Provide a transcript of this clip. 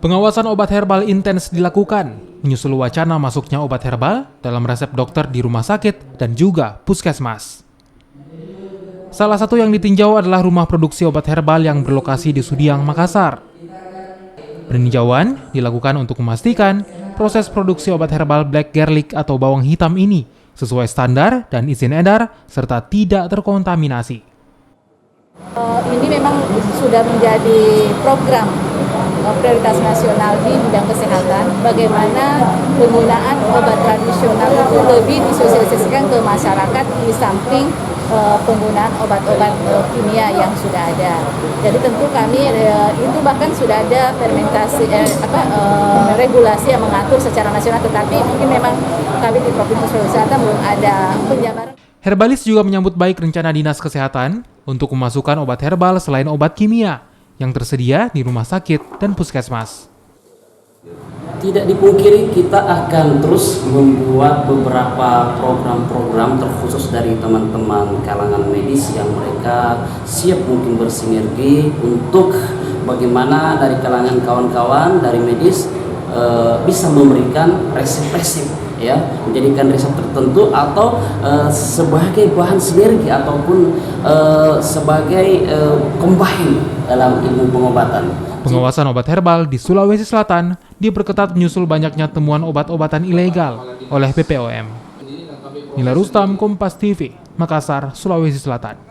Pengawasan obat herbal intens dilakukan, menyusul wacana masuknya obat herbal dalam resep dokter di rumah sakit dan juga puskesmas. Salah satu yang ditinjau adalah rumah produksi obat herbal yang berlokasi di Sudiang, Makassar. Peninjauan dilakukan untuk memastikan proses produksi obat herbal black garlic atau bawang hitam ini sesuai standar dan izin edar serta tidak terkontaminasi. Ini memang sudah menjadi program prioritas nasional di bidang kesehatan, bagaimana penggunaan obat tradisional itu lebih disosialisasikan ke masyarakat di samping penggunaan obat-obat kimia yang sudah ada. Jadi tentu kami itu bahkan sudah ada fermentasi regulasi yang mengatur secara nasional, tetapi mungkin memang kami di Provinsi Sulawesi Selatan belum ada penjabaran. Herbalis juga menyambut baik rencana Dinas Kesehatan untuk memasukkan obat herbal selain obat kimia yang tersedia di rumah sakit dan puskesmas. Tidak dipungkiri kita akan terus membuat beberapa program-program terkhusus dari teman-teman kalangan medis yang mereka siap mungkin bersinergi untuk bagaimana dari kalangan kawan-kawan dari medis bisa memberikan resep-resep, ya, menjadikan resep tertentu atau sebagai bahan sinergi ataupun sebagai combine dalam ilmu pengobatan. Pengawasan obat herbal di Sulawesi Selatan diperketat menyusul banyaknya temuan obat-obatan ilegal oleh BPOM. Nila Rustam, Kompas TV, Makassar, Sulawesi Selatan.